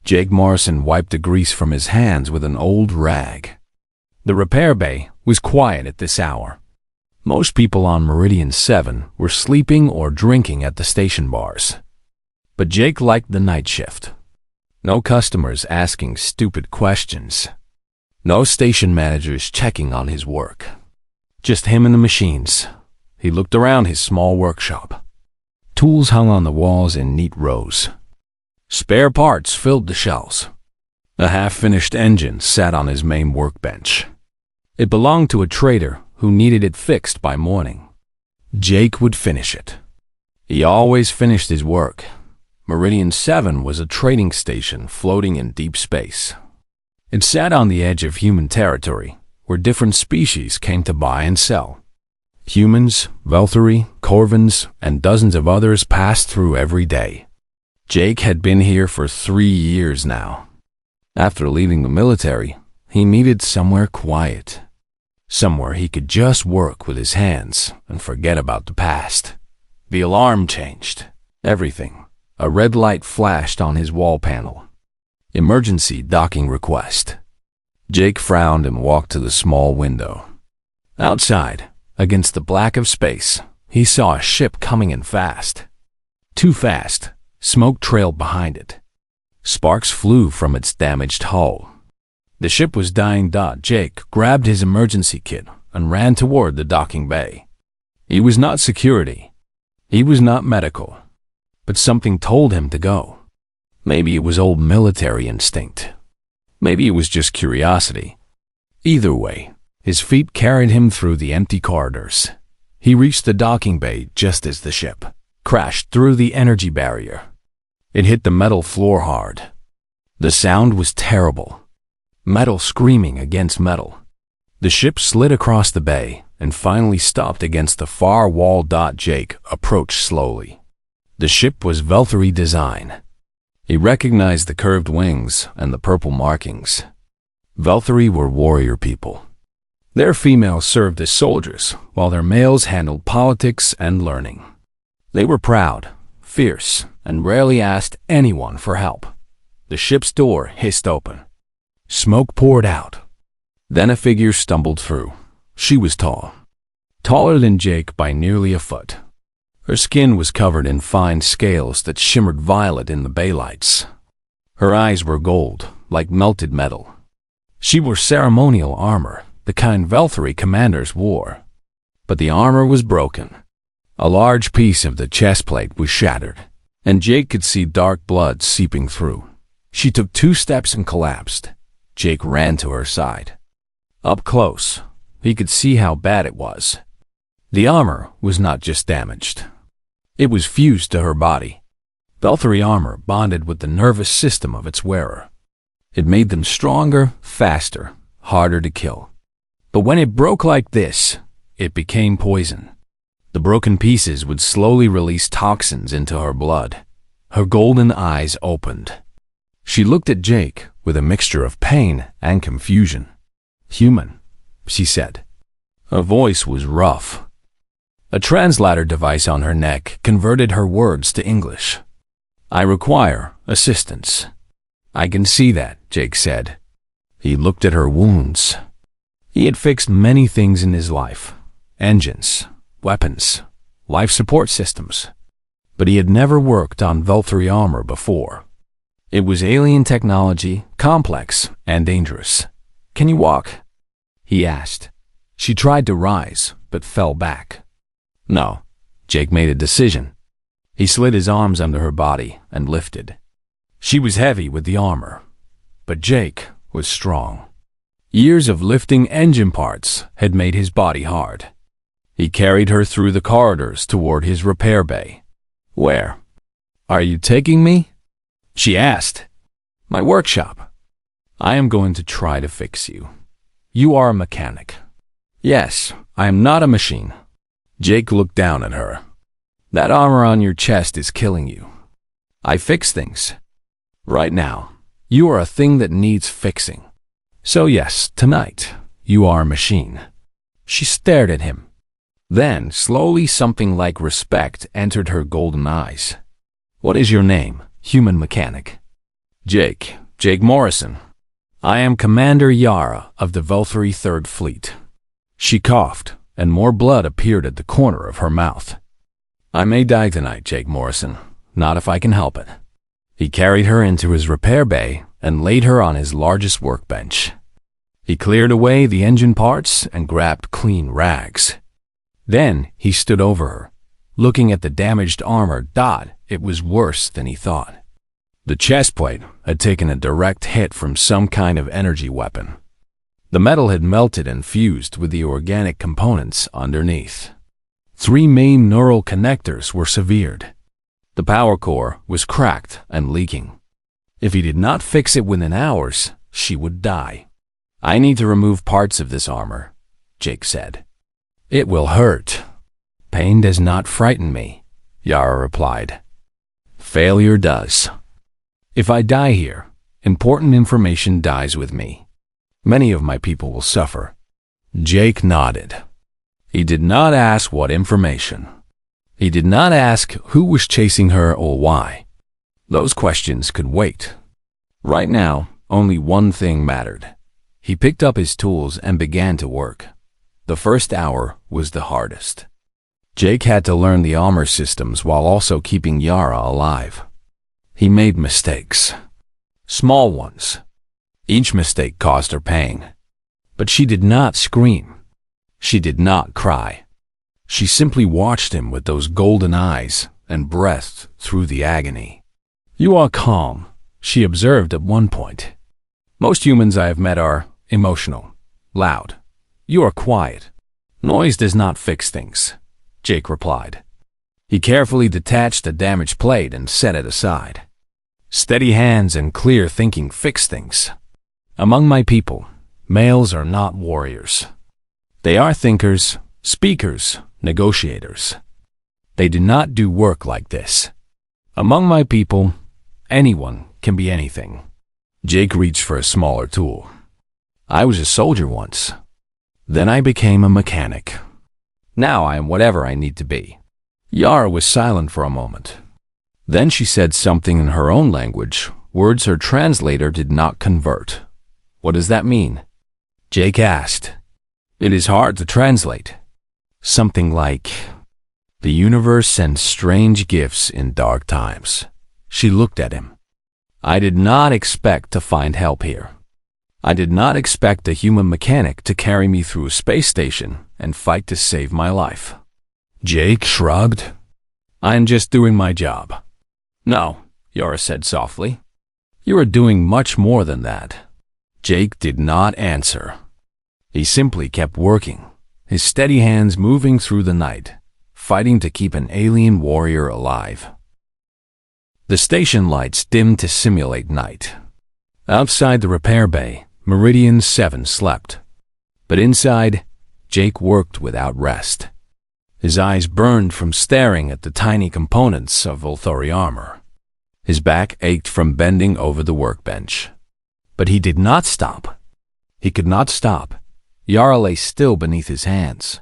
Jake Morrison wiped the grease from his hands with an old rag. The repair bay was quiet at this hour. Most people on Meridian 7 were sleeping or drinking at the station bars. But Jake liked the night shift. No customers asking stupid questions. No station managers checking on his work. Just him and the machines. He looked around his small workshop. Tools hung on the walls in neat rows. Spare parts filled the shelves. A half-finished engine sat on his main workbench. It belonged to a trader who needed it fixed by morning. Jake would finish it. He always finished his work. Meridian 7 was a trading station floating in deep space. It sat on the edge of human territory, where different species came to buy and sell. Humans, Velthari, Corvins, and dozens of others passed through every day. Jake had been here for 3 years now. After leaving the military, he needed somewhere quiet. Somewhere he could just work with his hands and forget about the past. The alarm changed. Everything. A red light flashed on his wall panel. Emergency docking request. Jake frowned and walked to the small window. Outside, against the black of space, he saw a ship coming in fast. Too fast. Smoke trailed behind it. Sparks flew from its damaged hull. The ship was dying. Jake grabbed his emergency kit and ran toward the docking bay. He was not security. He was not medical. But something told him to go. Maybe it was old military instinct. Maybe it was just curiosity. Either way, his feet carried him through the empty corridors. He reached the docking bay just as the ship crashed through the energy barrier. It hit the metal floor hard. The sound was terrible. Metal screaming against metal. The ship slid across the bay and finally stopped against the far wall. Jake approached slowly. The ship was Velthari design. He recognized the curved wings and the purple markings. Velthari were warrior people. Their females served as soldiers, while their males handled politics and learning. They were proud, fierce, and rarely asked anyone for help. The ship's door hissed open. Smoke poured out. Then a figure stumbled through. She was tall. Taller than Jake by nearly a foot. Her skin was covered in fine scales that shimmered violet in the bay lights. Her eyes were gold, like melted metal. She wore ceremonial armor, the kind Velthari commanders wore. But the armor was broken. A large piece of the chest plate was shattered, and Jake could see dark blood seeping through. She took 2 steps and collapsed. Jake ran to her side. Up close, he could see how bad it was. The armor was not just damaged. It was fused to her body. Velthari armor bonded with the nervous system of its wearer. It made them stronger, faster, harder to kill. But when it broke like this, it became poison. The broken pieces would slowly release toxins into her blood. Her golden eyes opened. She looked at Jake with a mixture of pain and confusion. "Human," she said. Her voice was rough. A translator device on her neck converted her words to English. "I require assistance." "I can see that," Jake said. He looked at her wounds. He had fixed many things in his life. Engines, weapons, life support systems. But he had never worked on Velthari armor before. It was alien technology, complex and dangerous. "Can you walk?" he asked. She tried to rise, but fell back. No, Jake made a decision. He slid his arms under her body and lifted. She was heavy with the armor, but Jake was strong. Years of lifting engine parts had made his body hard. He carried her through the corridors toward his repair bay. "Where? Are you taking me?" she asked. "My workshop. I am going to try to fix you. You are a mechanic." "Yes, I am not a machine." Jake looked down at her. "That armor on your chest is killing you. I fix things. Right now, you are a thing that needs fixing. So yes, tonight, you are a machine." She stared at him. Then, slowly, something like respect entered her golden eyes. "What is your name, human mechanic?" Jake Morrison. I am Commander Yara of the Velthary 3rd Fleet. She coughed, and more blood appeared at the corner of her mouth. I may die tonight, Jake Morrison. Not if I can help it. He carried her into his repair bay and laid her on his largest workbench. He cleared away the engine parts and grabbed clean rags. Then he stood over her, looking at the damaged armor. It was worse than he thought. The chest plate had taken a direct hit from some kind of energy weapon. The metal had melted and fused with the organic components underneath. 3 main neural connectors were severed. The power core was cracked and leaking. If he did not fix it within hours, she would die. I need to remove parts of this armor, Jake said. It will hurt. Pain does not frighten me, Yara replied. Failure does. If I die here, important information dies with me. Many of my people will suffer. Jake nodded. He did not ask what information. He did not ask who was chasing her or why. Those questions could wait. Right now, only one thing mattered. He picked up his tools and began to work. The first hour was the hardest. Jake had to learn the armor systems while also keeping Yara alive. He made mistakes. Small ones. Each mistake caused her pain. But she did not scream. She did not cry. She simply watched him with those golden eyes and breathed through the agony. You are calm, she observed at one point. Most humans I have met are emotional, loud. You are quiet. Noise does not fix things, Jake replied. He carefully detached the damaged plate and set it aside. Steady hands and clear thinking fix things. Among my people, males are not warriors. They are thinkers, speakers, negotiators. They do not do work like this. Among my people, anyone can be anything. Jake reached for a smaller tool. I was a soldier once. Then I became a mechanic. Now I am whatever I need to be. Yara was silent for a moment. Then she said something in her own language, words her translator did not convert. What does that mean? Jake asked. It is hard to translate. Something like, the universe sends strange gifts in dark times. She looked at him. I did not expect to find help here. I did not expect a human mechanic to carry me through a space station and fight to save my life. Jake shrugged. I am just doing my job. No, Yara said softly. You are doing much more than that. Jake did not answer. He simply kept working, his steady hands moving through the night, fighting to keep an alien warrior alive. The station lights dimmed to simulate night. Outside the repair bay, Meridian 7 slept. But inside, Jake worked without rest. His eyes burned from staring at the tiny components of Velthary armor. His back ached from bending over the workbench. But he did not stop. He could not stop. Yara lay still beneath his hands.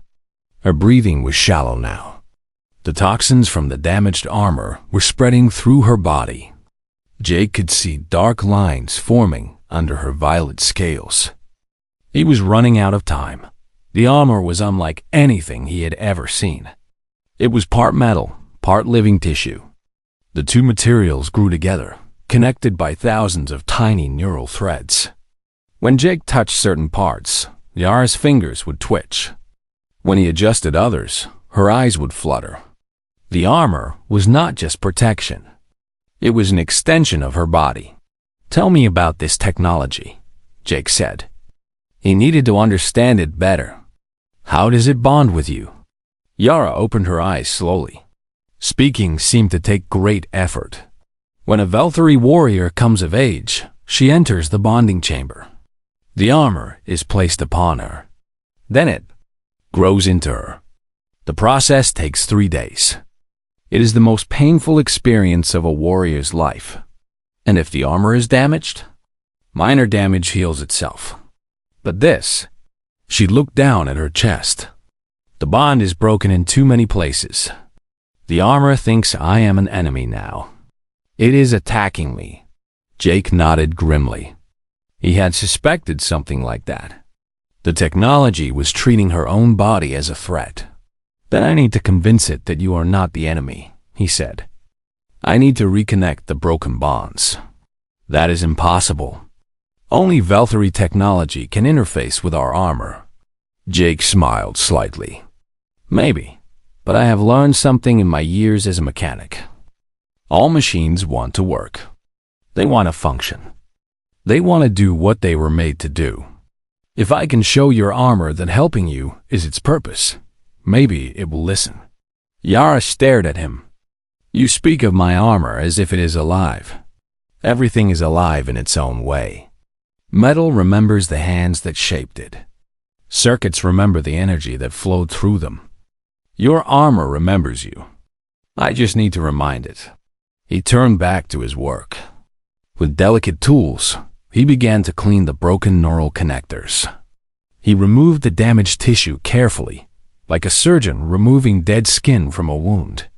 Her breathing was shallow now. The toxins from the damaged armor were spreading through her body. Jake could see dark lines forming under her violet scales. He was running out of time. The armor was unlike anything he had ever seen. It was part metal, part living tissue. The two materials grew together, connected by thousands of tiny neural threads. When Jake touched certain parts, Yara's fingers would twitch. When he adjusted others, her eyes would flutter. The armor was not just protection. It was an extension of her body. Tell me about this technology, Jake said. He needed to understand it better. How does it bond with you? Yara opened her eyes slowly. Speaking seemed to take great effort. When a Velthary warrior comes of age, she enters the bonding chamber. The armor is placed upon her. Then it grows into her. The process takes 3 days. It is the most painful experience of a warrior's life. And if the armor is damaged, minor damage heals itself. But this, she looked down at her chest. The bond is broken in too many places. The armor thinks I am an enemy now. It is attacking me. Jake nodded grimly. He had suspected something like that. The technology was treating her own body as a threat. "Then I need to convince it that you are not the enemy," he said. "I need to reconnect the broken bonds." "That is impossible. Only Valkyrie technology can interface with our armor." Jake smiled slightly. "Maybe, but I have learned something in my years as a mechanic. All machines want to work. They want to function. They want to do what they were made to do. If I can show your armor that helping you is its purpose, maybe it will listen." Yara stared at him. "You speak of my armor as if it is alive. Everything is alive in its own way. Metal remembers the hands that shaped it. Circuits remember the energy that flowed through them. Your armor remembers you. I just need to remind it." He turned back to his work. With delicate tools, he began to clean the broken neural connectors. He removed the damaged tissue carefully, like a surgeon removing dead skin from a wound.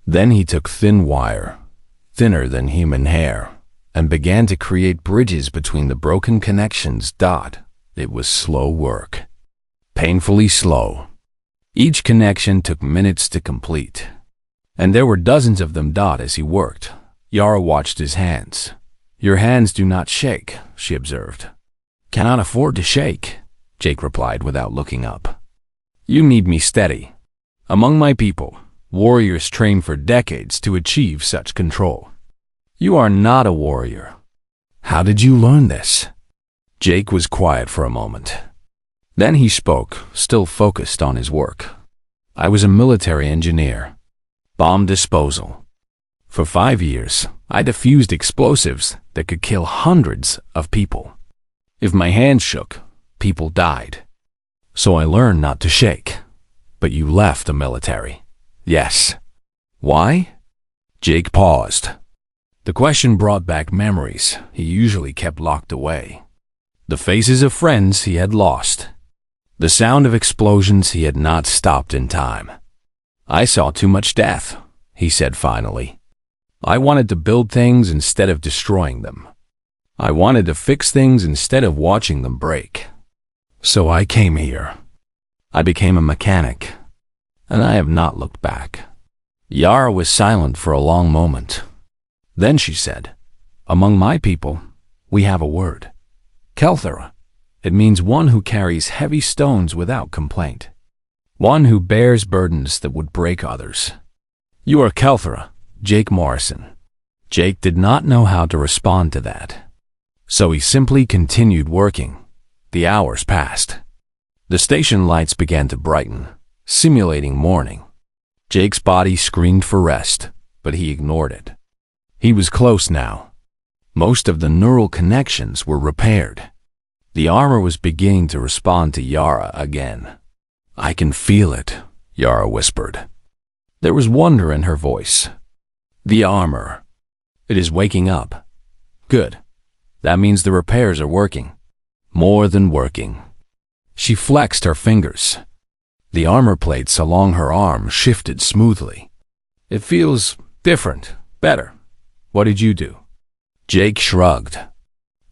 Then he took thin wire, thinner than human hair, and began to create bridges between the broken connections. It was slow work. Painfully slow. Each connection took minutes to complete. And there were dozens of them. As he worked, Yara watched his hands. "Your hands do not shake," she observed. "Cannot afford to shake," Jake replied without looking up. "You need me steady. Among my people, warriors train for decades to achieve such control. You are not a warrior. How did you learn this?" Jake was quiet for a moment. Then he spoke, still focused on his work. "I was a military engineer. Bomb disposal. For 5 years, I diffused explosives that could kill hundreds of people. If my hands shook, people died. So I learned not to shake." "But you left the military." "Yes." "Why?" Jake paused. The question brought back memories he usually kept locked away. The faces of friends he had lost. The sound of explosions he had not stopped in time. "I saw too much death," he said finally. "I wanted to build things instead of destroying them. I wanted to fix things instead of watching them break. So I came here. I became a mechanic, and I have not looked back." Yara was silent for a long moment. Then she said, "Among my people, we have a word. Kelthera. It means one who carries heavy stones without complaint. One who bears burdens that would break others. You are Kelthera, Jake Morrison." Jake did not know how to respond to that. So he simply continued working. The hours passed. The station lights began to brighten, simulating morning. Jake's body screamed for rest, but he ignored it. He was close now. Most of the neural connections were repaired. The armor was beginning to respond to Yara again. "I can feel it," Yara whispered. There was wonder in her voice. "The armor. It is waking up. Good. That means the repairs are working. More than working." She flexed her fingers. The armor plates along her arm shifted smoothly. "It feels different, better. What did you do?" Jake shrugged.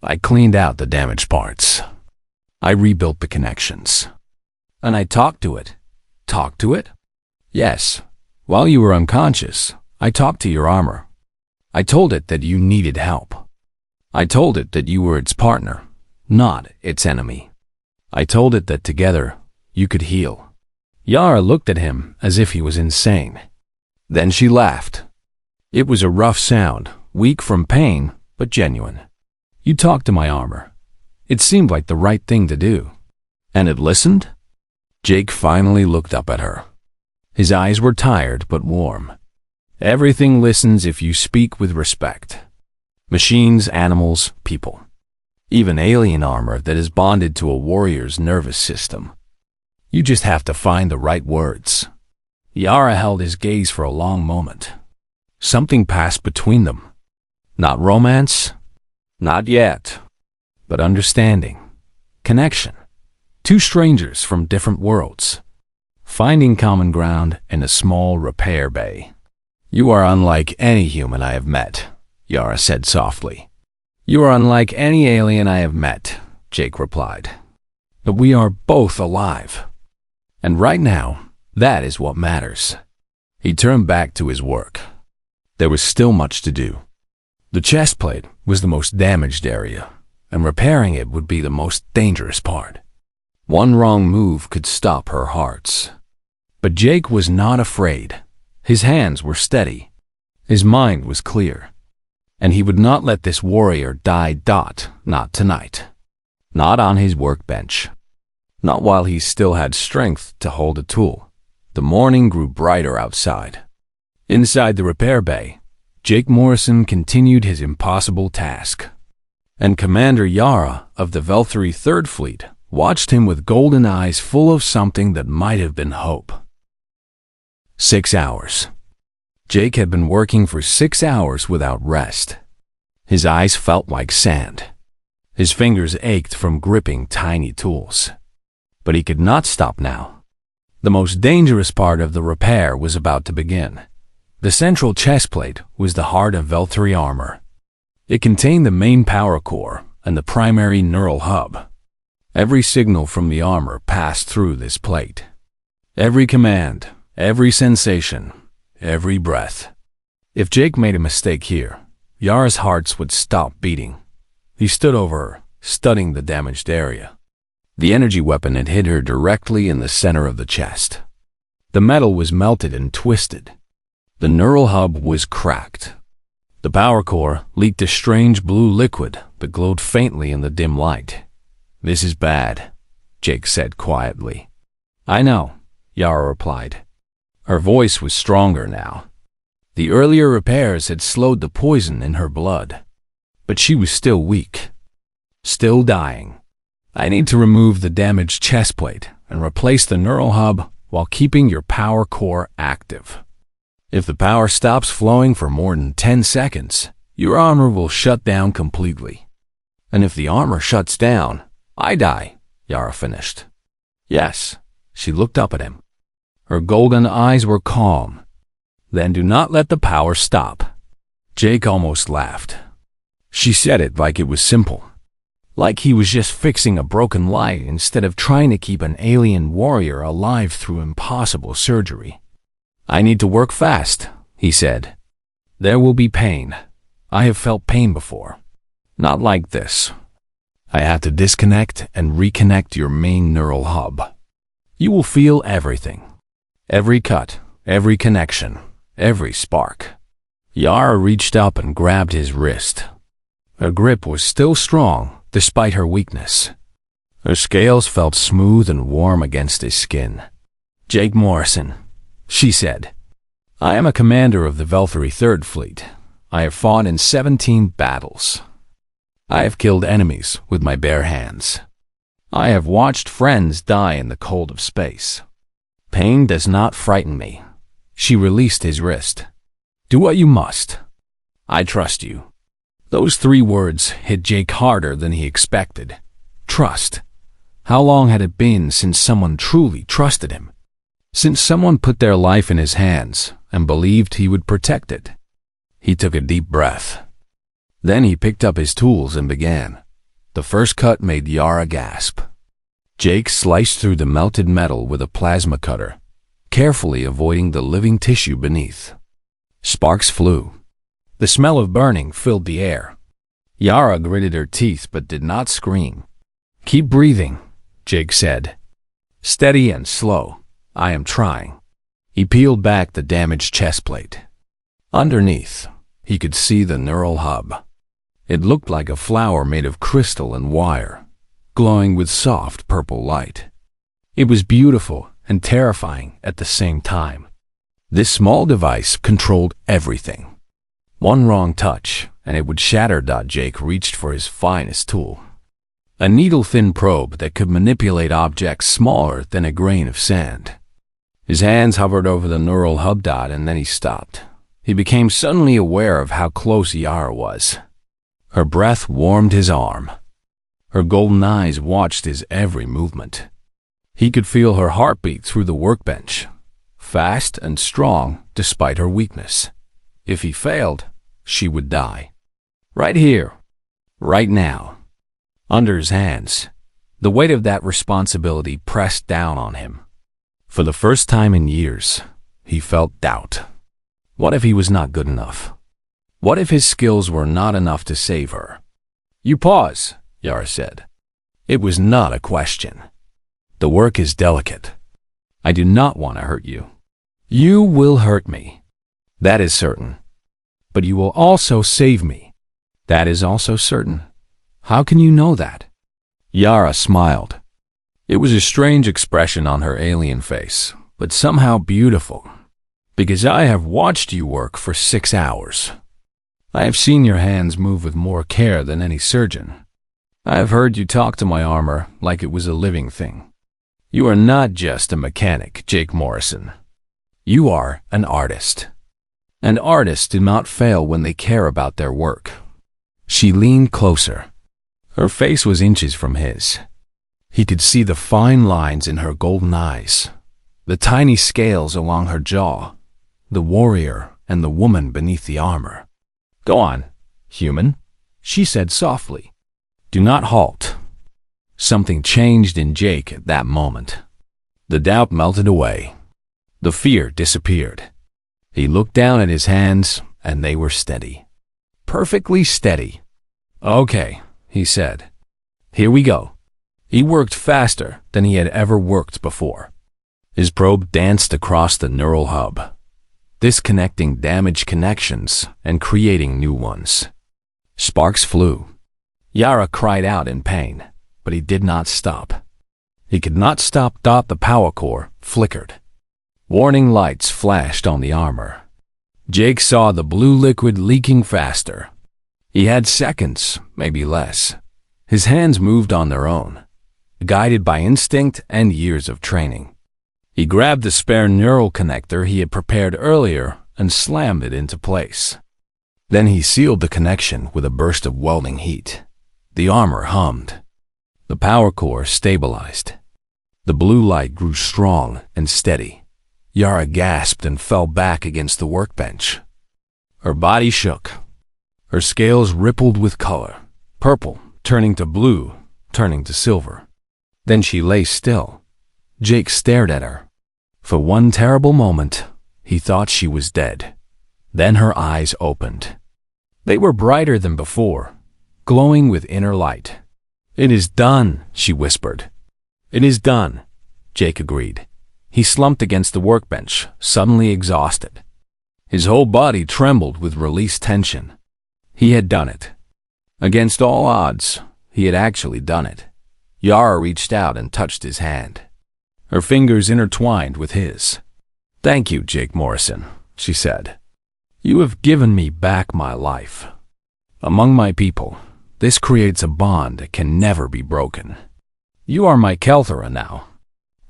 "I cleaned out the damaged parts. I rebuilt the connections. And I talked to it." "Talked to it?" "Yes. While you were unconscious, I talked to your armor. I told it that you needed help. I told it that you were its partner, not its enemy. I told it that together, you could heal." Yara looked at him as if he was insane. Then she laughed. It was a rough sound, weak from pain, but genuine. "You talked to my armor. It seemed like the right thing to do." "And it listened?" Jake finally looked up at her. His eyes were tired but warm. "Everything listens if you speak with respect. Machines, animals, people. Even alien armor that is bonded to a warrior's nervous system. You just have to find the right words." Yara held his gaze for a long moment. Something passed between them. Not romance, not yet, but understanding, connection. Two strangers from different worlds, finding common ground in a small repair bay. "You are unlike any human I have met," Yara said softly. You are unlike any alien I have met, Jake replied. But we are both alive. And right now, that is what matters. He turned back to his work. There was still much to do. The chest plate was the most damaged area, and repairing it would be the most dangerous part. One wrong move could stop her hearts. But Jake was not afraid. His hands were steady. His mind was clear. And he would not let this warrior die. Not tonight. Not on his workbench. Not while he still had strength to hold a tool. The morning grew brighter outside. Inside the repair bay, Jake Morrison continued his impossible task. And Commander Yara of the Velthary 3rd Fleet watched him with golden eyes full of something that might have been hope. 6 hours. Jake had been working for 6 hours without rest. His eyes felt like sand. His fingers ached from gripping tiny tools. But he could not stop now. The most dangerous part of the repair was about to begin. The central chest plate was the heart of Velthary armor. It contained the main power core and the primary neural hub. Every signal from the armor passed through this plate. Every command, every sensation, every breath. If Jake made a mistake here, Yara's heart would stop beating. He stood over her, studying the damaged area. The energy weapon had hit her directly in the center of the chest. The metal was melted and twisted. The neural hub was cracked. The power core leaked a strange blue liquid that glowed faintly in the dim light. "This is bad," Jake said quietly. "I know," Yara replied. Her voice was stronger now. The earlier repairs had slowed the poison in her blood. But she was still weak. Still dying. "I need to remove the damaged chest plate and replace the neural hub while keeping your power core active. If the power stops flowing for more than 10 seconds, your armor will shut down completely. And if the armor shuts down, I die," Yara finished. "Yes." She looked up at him. Her golden eyes were calm. "Then do not let the power stop." Jake almost laughed. She said it like it was simple. Like he was just fixing a broken light instead of trying to keep an alien warrior alive through impossible surgery. "I need to work fast," he said. "There will be pain. I have felt pain before. Not like this. I have to disconnect and reconnect your main neural hub. You will feel everything. Every cut, every connection, every spark." Yara reached up and grabbed his wrist. Her grip was still strong, despite her weakness. Her scales felt smooth and warm against his skin. "Jake Morrison," she said. "I am a commander of the Velthary 3rd Fleet. I have fought in 17 battles. I have killed enemies with my bare hands. I have watched friends die in the cold of space. Pain does not frighten me." She released his wrist. "Do what you must. I trust you." Those 3 words hit Jake harder than he expected. Trust. How long had it been since someone truly trusted him? Since someone put their life in his hands and believed he would protect it? He took a deep breath. Then he picked up his tools and began. The first cut made Yara gasp. Jake sliced through the melted metal with a plasma cutter, carefully avoiding the living tissue beneath. Sparks flew. The smell of burning filled the air. Yara gritted her teeth but did not scream. "Keep breathing," Jake said. "Steady and slow. I am trying." He peeled back the damaged chest plate. Underneath, he could see the neural hub. It looked like a flower made of crystal and wire, glowing with soft purple light. It was beautiful and terrifying at the same time. This small device controlled everything. One wrong touch, and it would shatter. Jake reached for his finest tool. A needle-thin probe that could manipulate objects smaller than a grain of sand. His hands hovered over the neural hub and then he stopped. He became suddenly aware of how close Yara was. Her breath warmed his arm. Her golden eyes watched his every movement. He could feel her heartbeat through the workbench, fast and strong despite her weakness. If he failed, she would die. "Right here." Right now. Under his hands, the weight of that responsibility pressed down on him. For the first time in years, he felt doubt. What if he was not good enough? What if his skills were not enough to save her? "You pause," Yara said. It was not a question. "The work is delicate. I do not want to hurt you. You will hurt me. That is certain. But you will also save me. That is also certain. How can you know that?" Yara smiled. It was a strange expression on her alien face, but somehow beautiful. "Because I have watched you work for 6 hours. I have seen your hands move with more care than any surgeon. I have heard you talk to my armor like it was a living thing. You are not just a mechanic, Jake Morrison. You are an artist. And artists do not fail when they care about their work." She leaned closer. Her face was inches from his. He could see the fine lines in her golden eyes, the tiny scales along her jaw, the warrior and the woman beneath the armor. "Go on, human," she said softly. "Do not halt." Something changed in Jake at that moment. The doubt melted away. The fear disappeared. He looked down at his hands, and they were steady. Perfectly steady. "Okay," he said. "Here we go." He worked faster than he had ever worked before. His probe danced across the neural hub, disconnecting damaged connections and creating new ones. Sparks flew. Yara cried out in pain, but he did not stop. He could not stop. The power core flickered. Warning lights flashed on the armor. Jake saw the blue liquid leaking faster. He had seconds, maybe less. His hands moved on their own, guided by instinct and years of training. He grabbed the spare neural connector he had prepared earlier and slammed it into place. Then he sealed the connection with a burst of welding heat. The armor hummed. The power core stabilized. The blue light grew strong and steady. Yara gasped and fell back against the workbench. Her body shook. Her scales rippled with color, purple turning to blue, turning to silver. Then she lay still. Jake stared at her. For one terrible moment, he thought she was dead. Then her eyes opened. They were brighter than before, glowing with inner light. "It is done," she whispered. "It is done," Jake agreed. He slumped against the workbench, suddenly exhausted. His whole body trembled with released tension. He had done it. Against all odds, he had actually done it. Yara reached out and touched his hand. Her fingers intertwined with his. "Thank you, Jake Morrison," she said. "You have given me back my life. Among my people, this creates a bond that can never be broken. You are my Kelthera now,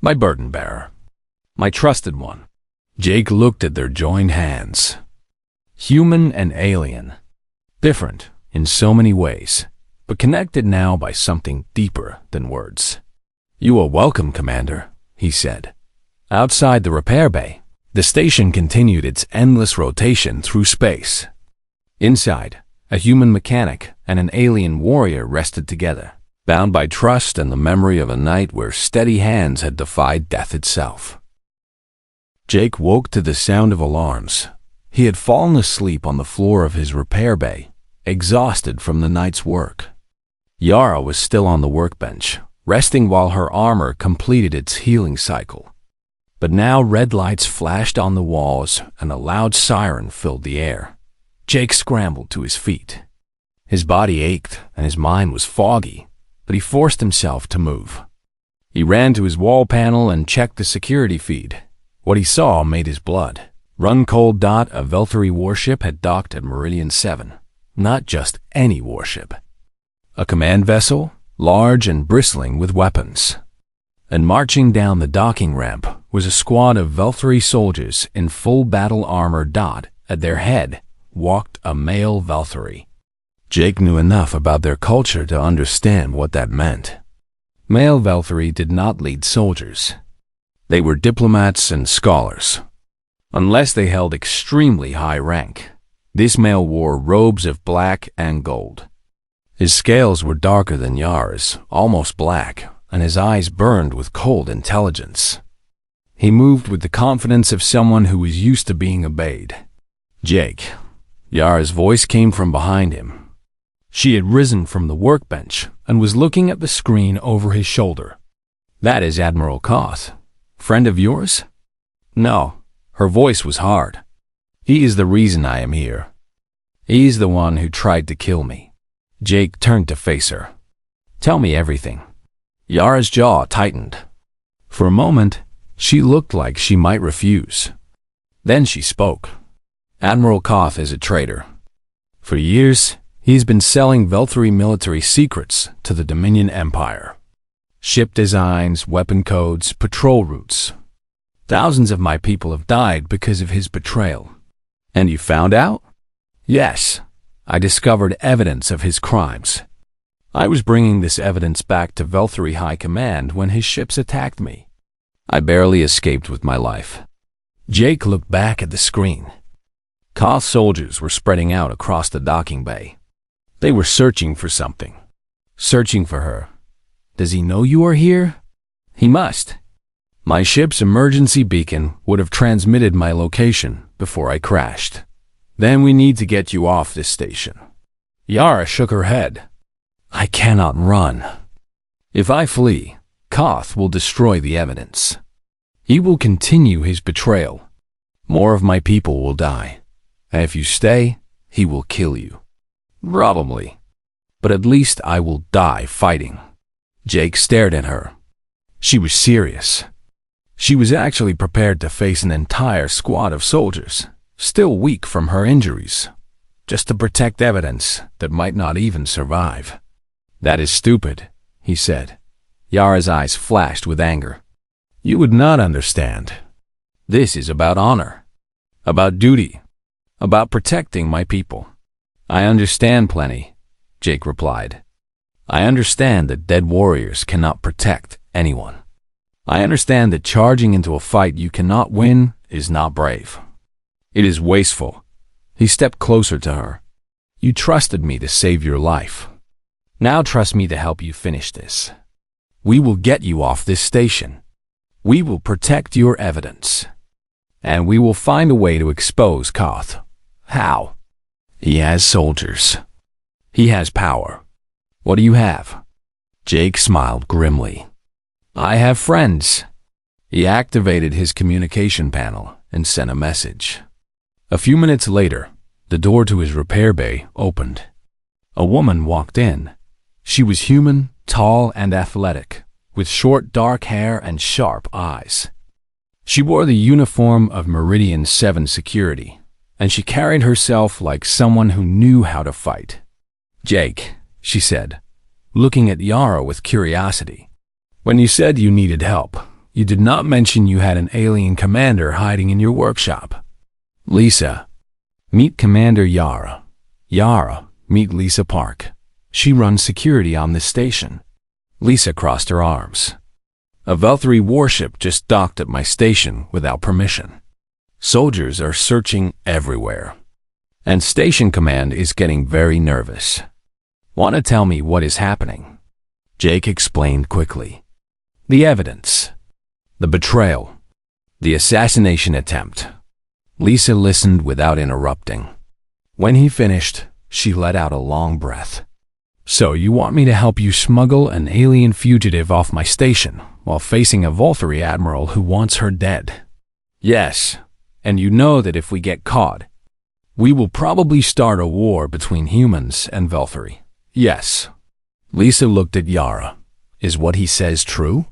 my burden bearer, my trusted one." Jake looked at their joined hands. Human and alien. Different in so many ways, but connected now by something deeper than words. "You are welcome, Commander," he said. Outside the repair bay, the station continued its endless rotation through space. Inside, a human mechanic and an alien warrior rested together, bound by trust and the memory of a night where steady hands had defied death itself. Jake woke to the sound of alarms. He had fallen asleep on the floor of his repair bay, exhausted from the night's work. Yara was still on the workbench, resting while her armor completed its healing cycle. But now red lights flashed on the walls and a loud siren filled the air. Jake scrambled to his feet. His body ached and his mind was foggy, but he forced himself to move. He ran to his wall panel and checked the security feed. What he saw made his blood run cold. A Velthari warship had docked at Meridian 7. Not just any warship. A command vessel, large and bristling with weapons. And marching down the docking ramp was a squad of Velthari soldiers in full battle armor. At their head walked a male Velthari. Jake knew enough about their culture to understand what that meant. Male Velthari did not lead soldiers. They were diplomats and scholars. Unless they held extremely high rank, this male wore robes of black and gold. His scales were darker than Yara's, almost black, and his eyes burned with cold intelligence. He moved with the confidence of someone who was used to being obeyed. "Jake." Yara's voice came from behind him. She had risen from the workbench and was looking at the screen over his shoulder. "That is Admiral Koth. Friend of yours?" "No." Her voice was hard. "He is the reason I am here. He is the one who tried to kill me." Jake turned to face her. "Tell me everything." Yara's jaw tightened. For a moment, she looked like she might refuse. Then she spoke. "Admiral Koth is a traitor. For years, he's been selling Velthari military secrets to the Dominion Empire. Ship designs, weapon codes, patrol routes. Thousands of my people have died because of his betrayal." "And you found out?" "Yes. I discovered evidence of his crimes. I was bringing this evidence back to Velthari High Command when his ships attacked me. I barely escaped with my life." Jake looked back at the screen. Koth soldiers were spreading out across the docking bay. They were searching for something. Searching for her. "Does he know you are here?" "He must. My ship's emergency beacon would have transmitted my location before I crashed. Then we need to get you off this station." Yara shook her head. "I cannot run. If I flee, Koth will destroy the evidence. He will continue his betrayal. More of my people will die. And if you stay, he will kill you. Probably. But at least I will die fighting." Jake stared at her. She was serious. She was actually prepared to face an entire squad of soldiers, still weak from her injuries, just to protect evidence that might not even survive. "That is stupid," he said. Yara's eyes flashed with anger. "You would not understand. This is about honor, about duty, about protecting my people." "I understand plenty," Jake replied. "I understand that dead warriors cannot protect anyone. I understand that charging into a fight you cannot win is not brave. It is wasteful." He stepped closer to her. "You trusted me to save your life. Now trust me to help you finish this. We will get you off this station. We will protect your evidence. And we will find a way to expose Koth." "How?" "He has soldiers. He has power. What do you have?" Jake smiled grimly. "I have friends." He activated his communication panel and sent a message. A few minutes later, the door to his repair bay opened. A woman walked in. She was human, tall and athletic, with short dark hair and sharp eyes. She wore the uniform of Meridian 7 security, and she carried herself like someone who knew how to fight. "Jake," she said, looking at Yara with curiosity. "When you said you needed help, you did not mention you had an alien commander hiding in your workshop." "Lisa. Meet Commander Yara. Yara, meet Lisa Park. She runs security on this station." Lisa crossed her arms. "A Velthari warship just docked at my station without permission. Soldiers are searching everywhere. And Station Command is getting very nervous. Want to tell me what is happening?" Jake explained quickly. "The evidence. The betrayal. The assassination attempt." Lisa listened without interrupting. When he finished, she let out a long breath. "So you want me to help you smuggle an alien fugitive off my station while facing a Velthari admiral who wants her dead?" "Yes, and you know that if we get caught, we will probably start a war between humans and Velthari." "Yes." Lisa looked at Yara. "Is what he says true?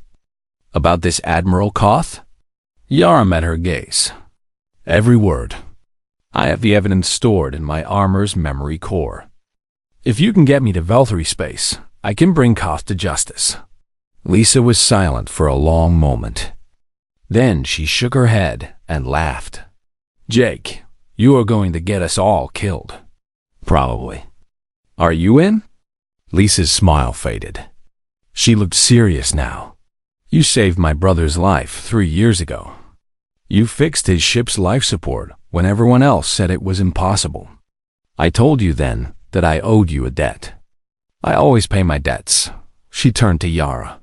About this Admiral Koth?" Yara met her gaze. "Every word. I have the evidence stored in my armor's memory core. If you can get me to Velthari space, I can bring Koth to justice." Lisa was silent for a long moment. Then she shook her head and laughed. "Jake, you are going to get us all killed." "Probably." "Are you in?" Lisa's smile faded. She looked serious now. "You saved my brother's life 3 years ago. You fixed his ship's life support when everyone else said it was impossible. I told you then that I owed you a debt. I always pay my debts. She turned to Yara.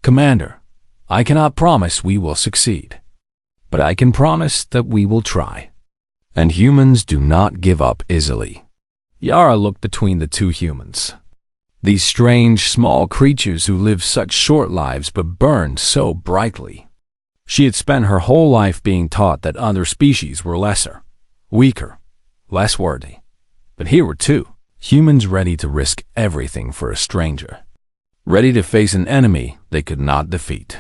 Commander, I cannot promise we will succeed, but I can promise that we will try. And humans do not give up easily. Yara looked between the two humans. These strange, small creatures who live such short lives but burn so brightly. She had spent her whole life being taught that other species were lesser, weaker, less worthy. But here were two humans ready to risk everything for a stranger. Ready to face an enemy they could not defeat.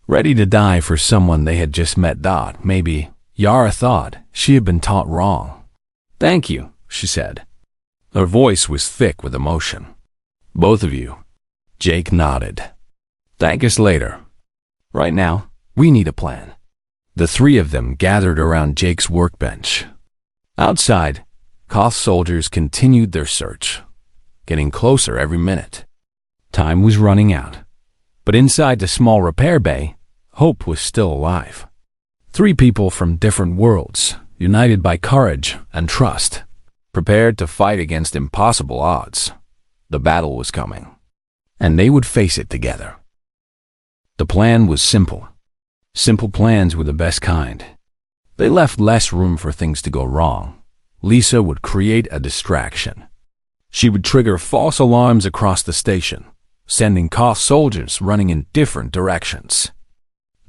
Ready to die for someone they had just met. Maybe, Yara thought, she had been taught wrong. Thank you, she said. Her voice was thick with emotion. Both of you. Jake nodded. Thank us later. Right now, we need a plan. The three of them gathered around Jake's workbench. Outside, Koth soldiers continued their search, getting closer every minute. Time was running out, but inside the small repair bay, hope was still alive. Three people from different worlds, united by courage and trust, prepared to fight against impossible odds. The battle was coming, and they would face it together. The plan was simple. Simple plans were the best kind. They left less room for things to go wrong. Lisa would create a distraction. She would trigger false alarms across the station, sending Koth soldiers running in different directions.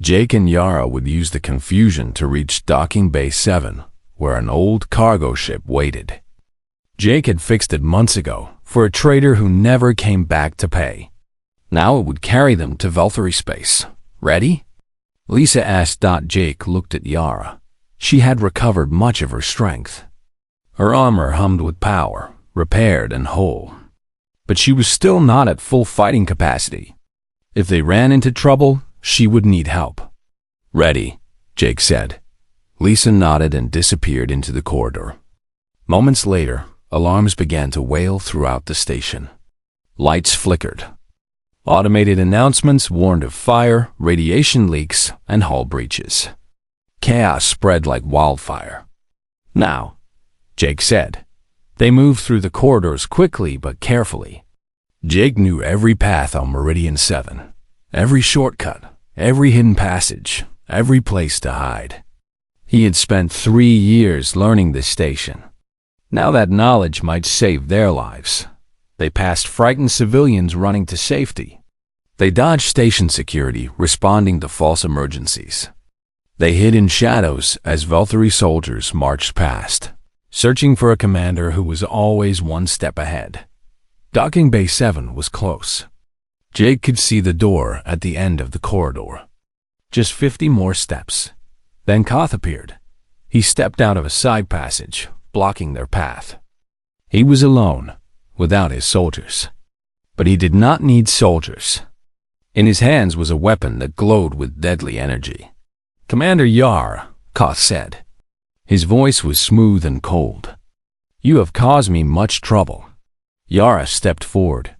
Jake and Yara would use the confusion to reach Docking Bay 7, where an old cargo ship waited. Jake had fixed it months ago for a trader who never came back to pay. Now it would carry them to Valtteri space. Ready? Lisa asked. Jake looked at Yara. She had recovered much of her strength. Her armor hummed with power, repaired and whole. But she was still not at full fighting capacity. If they ran into trouble, she would need help. Ready, Jake said. Lisa nodded and disappeared into the corridor. Moments later, alarms began to wail throughout the station. Lights flickered. Automated announcements warned of fire, radiation leaks, and hull breaches. Chaos spread like wildfire. Now, Jake said. They moved through the corridors quickly but carefully. Jake knew every path on Meridian 7, every shortcut, every hidden passage, every place to hide. He had spent 3 years learning this station. Now that knowledge might save their lives. They passed frightened civilians running to safety. They dodged station security, responding to false emergencies. They hid in shadows as Valtteri soldiers marched past, searching for a commander who was always one step ahead. Docking Bay 7 was close. Jake could see the door at the end of the corridor. Just 50 more steps. Then Koth appeared. He stepped out of a side passage, blocking their path. He was alone, without his soldiers. But he did not need soldiers. In his hands was a weapon that glowed with deadly energy. Commander Yar, Koth said. His voice was smooth and cold. You have caused me much trouble. Yara stepped forward,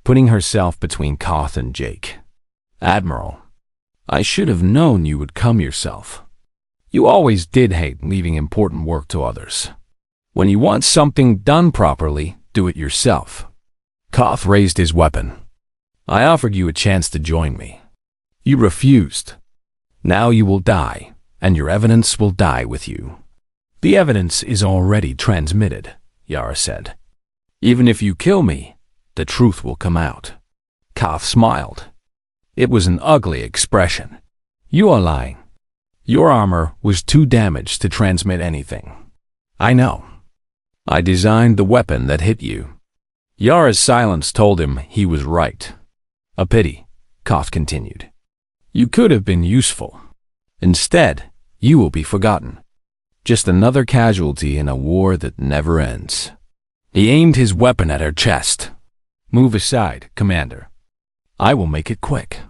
putting herself between Koth and Jake. Admiral, I should have known you would come yourself. You always did hate leaving important work to others. When you want something done properly, do it yourself. Koth raised his weapon. I offered you a chance to join me. You refused. Now you will die, and your evidence will die with you. The evidence is already transmitted, Yara said. Even if you kill me, the truth will come out. Koth smiled. It was an ugly expression. You are lying. Your armor was too damaged to transmit anything. I know. I designed the weapon that hit you. Yara's silence told him he was right. A pity, Koth continued. You could have been useful. Instead, you will be forgotten. Just another casualty in a war that never ends. He aimed his weapon at her chest. Move aside, Commander. I will make it quick.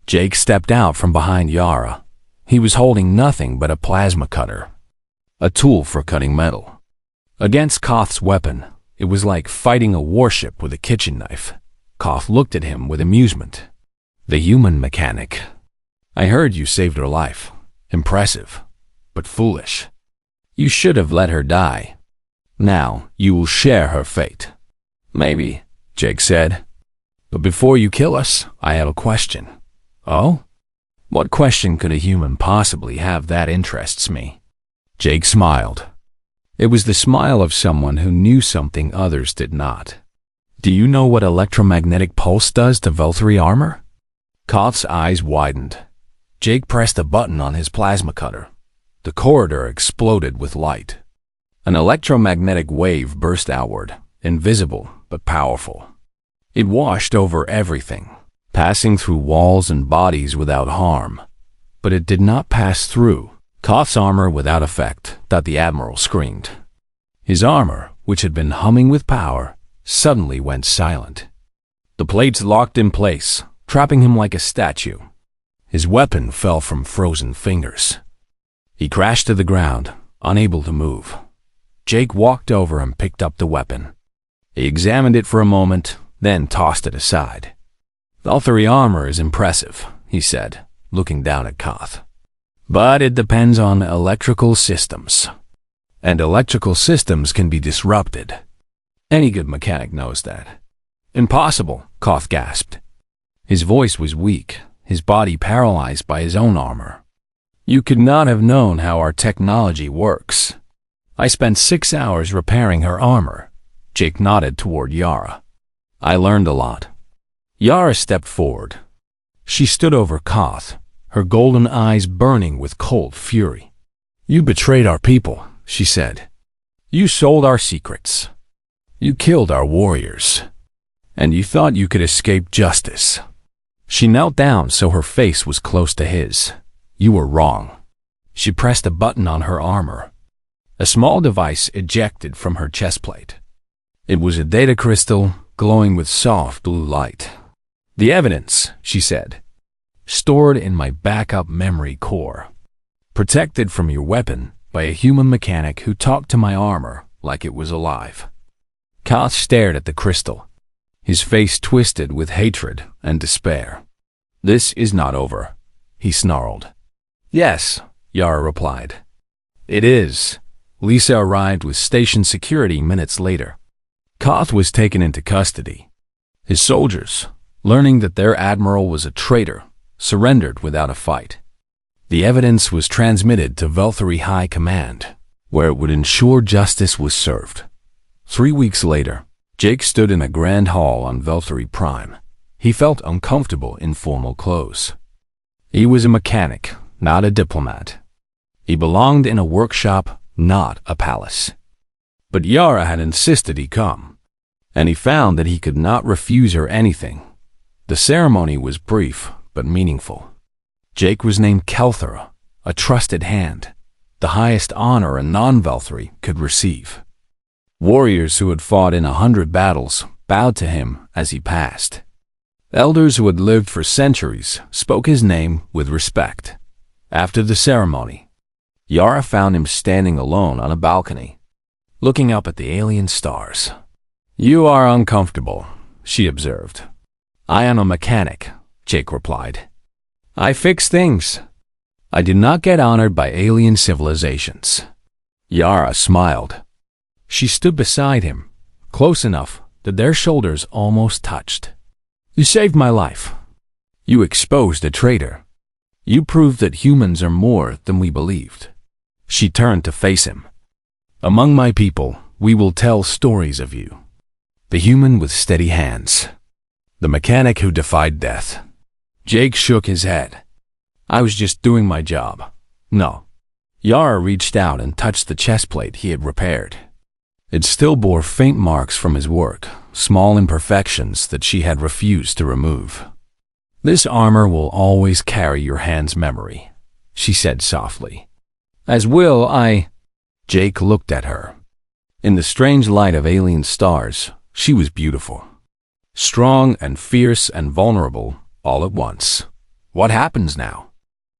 Jake stepped out from behind Yara. He was holding nothing but a plasma cutter, a tool for cutting metal. Against Koth's weapon, it was like fighting a warship with a kitchen knife. Koth looked at him with amusement. The human mechanic. I heard you saved her life. Impressive, but foolish. You should have let her die. Now you will share her fate. Maybe, Jake said. "But before you kill us, I have a question." "Oh? What question could a human possibly have that interests me?" Jake smiled. It was the smile of someone who knew something others did not. "Do you know what electromagnetic pulse does to Veltri armor?" Koth's eyes widened. Jake pressed a button on his plasma cutter. The corridor exploded with light. An electromagnetic wave burst outward, invisible but powerful. It washed over everything, passing through walls and bodies without harm. But it did not pass through Koth's armor without effect, that the Admiral screamed. His armor, which had been humming with power, suddenly went silent. The plates locked in place, trapping him like a statue. His weapon fell from frozen fingers. He crashed to the ground, unable to move. Jake walked over and picked up the weapon. He examined it for a moment, then tossed it aside. "Veltri armor is impressive," he said, looking down at Koth. "But it depends on electrical systems. And electrical systems can be disrupted. Any good mechanic knows that." "Impossible," Koth gasped. His voice was weak, his body paralyzed by his own armor. "You could not have known how our technology works. I spent 6 hours repairing her armor." Jake nodded toward Yara. "I learned a lot." Yara stepped forward. She stood over Koth, her golden eyes burning with cold fury. "You betrayed our people," she said. "You sold our secrets. You killed our warriors. And you thought you could escape justice." She knelt down so her face was close to his. "You were wrong." She pressed a button on her armor. A small device ejected from her chestplate. It was a data crystal glowing with soft blue light. "The evidence," she said, "stored in my backup memory core. Protected from your weapon by a human mechanic who talked to my armor like it was alive." Koth stared at the crystal, his face twisted with hatred and despair. "This is not over," he snarled. "Yes," Yara replied. "It is." Lisa arrived with station security minutes later. Koth was taken into custody. His soldiers, learning that their admiral was a traitor, surrendered without a fight. The evidence was transmitted to Veltri High Command, where it would ensure justice was served. 3 weeks later, Jake stood in a grand hall on Veltri Prime. He felt uncomfortable in formal clothes. He was a mechanic, not a diplomat. He belonged in a workshop, not a palace. But Yara had insisted he come, and he found that he could not refuse her anything. The ceremony was brief but meaningful. Jake was named Kelthera, a trusted hand, the highest honor a non-Veltri could receive. Warriors who had fought in 100 battles bowed to him as he passed. Elders who had lived for centuries spoke his name with respect. After the ceremony, Yara found him standing alone on a balcony, looking up at the alien stars. "You are uncomfortable," she observed. "I am a mechanic," Jake replied. "I fix things. I do not get honored by alien civilizations." Yara smiled. She stood beside him, close enough that their shoulders almost touched. "You saved my life. You exposed a traitor. You proved that humans are more than we believed." She turned to face him. "Among my people, we will tell stories of you. The human with steady hands. The mechanic who defied death." Jake shook his head. "I was just doing my job." "No." Yara reached out and touched the chestplate he had repaired. It still bore faint marks from his work, small imperfections that she had refused to remove. "This armor will always carry your hand's memory," she said softly. "As will I." Jake looked at her. In the strange light of alien stars, she was beautiful. Strong and fierce and vulnerable all at once. "What happens now?"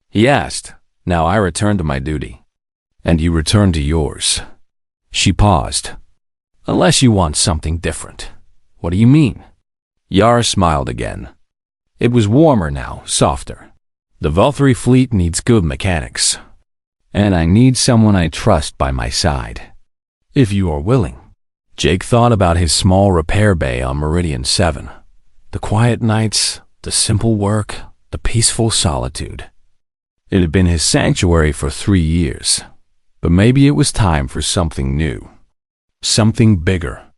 he asked. "Now I return to my duty." "And you return to yours." She paused. "Unless you want something different." "What do you mean?" Yara smiled again. It was warmer now, softer. "The Veltri fleet needs good mechanics. And I need someone I trust by my side. If you are willing." Jake thought about his small repair bay on Meridian 7. The quiet nights, the simple work, the peaceful solitude. It had been his sanctuary for 3 years, but maybe it was time for something new. Something bigger.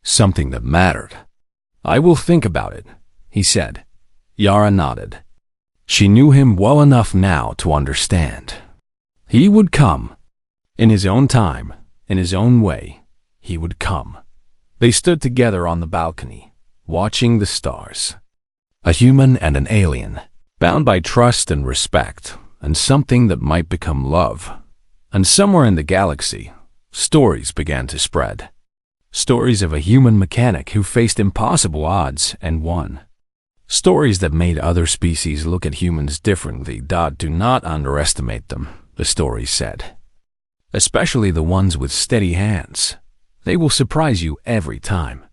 Something that mattered. "I will think about it," he said. Yara nodded. She knew him well enough now to understand. He would come. In his own time, in his own way, he would come. They stood together on the balcony, watching the stars. A human and an alien, bound by trust and respect, and something that might become love. And somewhere in the galaxy, stories began to spread. Stories of a human mechanic who faced impossible odds and won. Stories that made other species look at humans differently. Do not underestimate them, the stories said. Especially the ones with steady hands. They will surprise you every time.